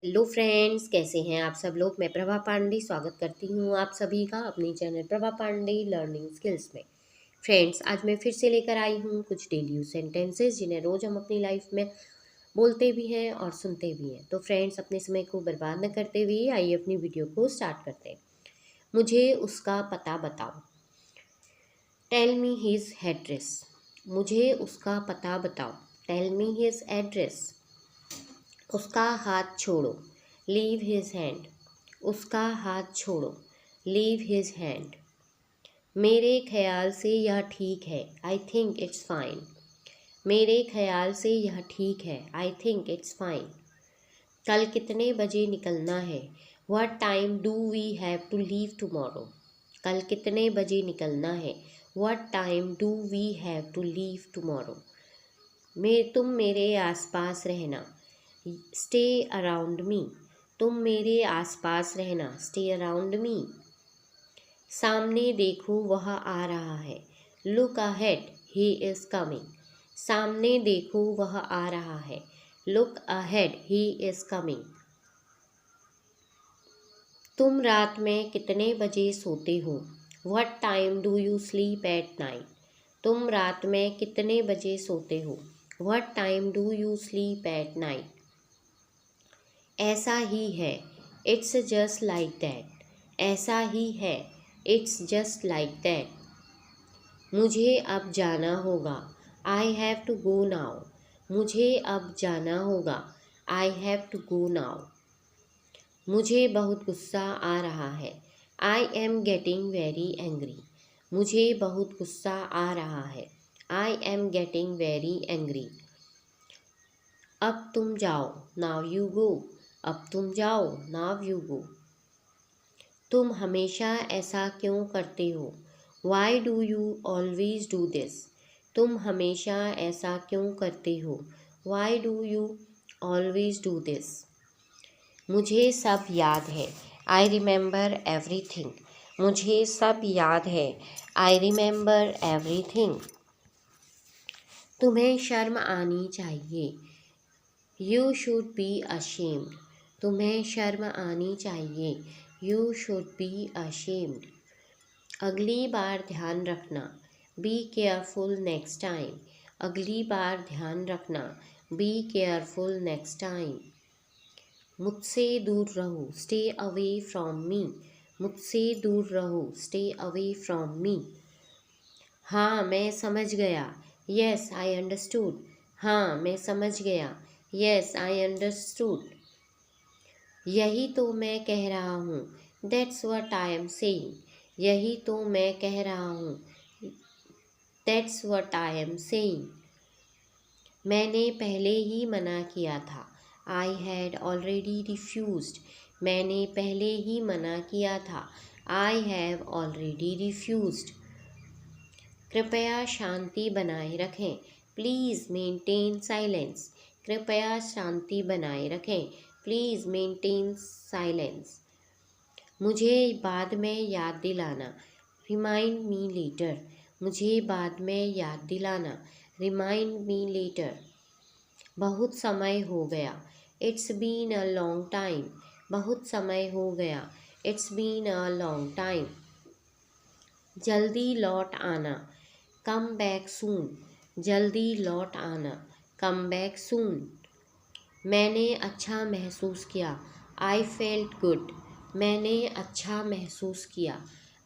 Hello friends, कैसे हैं आप सब लोग। मैं प्रभा पांडे स्वागत करती हूँ आप सभी का अपनी channel Prabha Pandey learning skills में। फ्रेंड्स, आज मैं फिर से लेकर आई हूँ कुछ डेली यूज सेंटेंसेस जिन्हें रोज़ हम अपनी लाइफ में बोलते भी हैं और सुनते भी हैं। तो फ्रेंड्स, अपने समय को बर्बाद न करते हुए आइए अपनी वीडियो को स्टार्ट करते हैं। मुझे उसका पता बताओ। Tell me his address. मुझे उसका पता बताओ। Tell me his address. उसका हाथ छोड़ो। Leave his hand. उसका हाथ छोड़ो। Leave his hand. मेरे ख्याल से यह ठीक है। I think it's fine. मेरे ख्याल से यह ठीक है। I think it's fine. कल कितने बजे निकलना है। What time do we have to leave tomorrow. कल कितने बजे निकलना है। What time do we have to leave tomorrow. तुम मेरे आसपास रहना। Stay around me. तुम मेरे आसपास रहना। Stay around me. सामने देखो, वह आ रहा है। Look ahead, he is coming. सामने देखो, वह आ रहा है। Look ahead, he is coming. तुम रात में कितने बजे सोते हो। What time do you sleep at night. तुम रात में कितने बजे सोते हो। What time do you sleep at night. ऐसा ही है। It's just like that. ऐसा ही है। It's just like that. मुझे अब जाना होगा। I have to go now. मुझे अब जाना होगा। I have to go now. मुझे बहुत गुस्सा आ रहा है। I am getting very angry. मुझे बहुत गुस्सा आ रहा है। I am getting very angry. अब तुम जाओ। Now you go. अब तुम जाओ। Now you go. तुम हमेशा ऐसा क्यों करते हो। Why do you always do this. तुम हमेशा ऐसा क्यों करते हो। Why do you always do this. मुझे सब याद है। I remember everything. मुझे सब याद है। I remember everything. तुम्हें शर्म आनी चाहिए। You should be ashamed. तुम्हें शर्म आनी चाहिए। You should be ashamed. अगली बार ध्यान रखना। Be careful next time. अगली बार ध्यान रखना। Be careful next time. मुझसे दूर रहो। Stay away from me. मुझसे दूर रहो। Stay away from me. हाँ, मैं समझ गया। Yes I understood. हाँ, मैं समझ गया। Yes I understood. यही तो मैं कह रहा हूँ। That's what I am saying. यही तो मैं कह रहा हूँ। That's what I am saying. मैंने पहले ही मना किया था। I had already refused. मैंने पहले ही मना किया था। I have already refused. कृपया शांति बनाए रखें। Please maintain silence. कृपया शांति बनाए रखें। Please maintain silence. मुझे बाद में याद दिलाना। Remind me later. मुझे बाद में याद दिलाना। Remind me later. बहुत समय हो गया। It's been a long time. बहुत समय हो गया। It's been a long time. जल्दी लौट आना। Come back soon. जल्दी लौट आना। Come back soon. मैंने अच्छा महसूस किया। I felt good. मैंने अच्छा महसूस किया।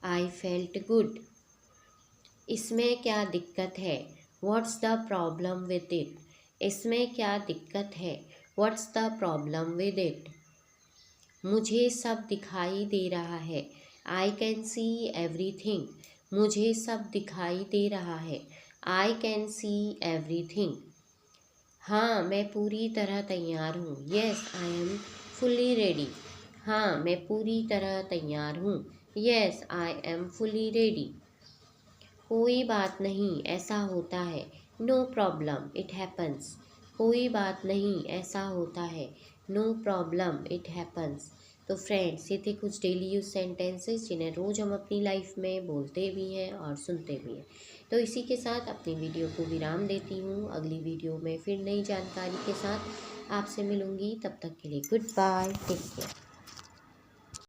I felt good. इसमें क्या दिक्कत है। What's the problem with it. इसमें क्या दिक्कत है। What's the problem with it. मुझे सब दिखाई दे रहा है। I can see everything. मुझे सब दिखाई दे रहा है। I can see everything. हाँ, मैं पूरी तरह तैयार हूँ। Yes I am fully ready. हाँ, मैं पूरी तरह तैयार हूँ। Yes I am fully ready. कोई बात नहीं, ऐसा होता है। No problem, it happens. कोई बात नहीं, ऐसा होता है। No problem, it happens. तो फ्रेंड्स, ये थे कुछ डेली यूज सेंटेंसेस जिन्हें रोज़ हम अपनी लाइफ में बोलते भी हैं और सुनते भी हैं। तो इसी के साथ अपनी वीडियो को विराम देती हूँ। अगली वीडियो में फिर नई जानकारी के साथ आपसे मिलूँगी। तब तक के लिए गुड बाय, टेक केयर।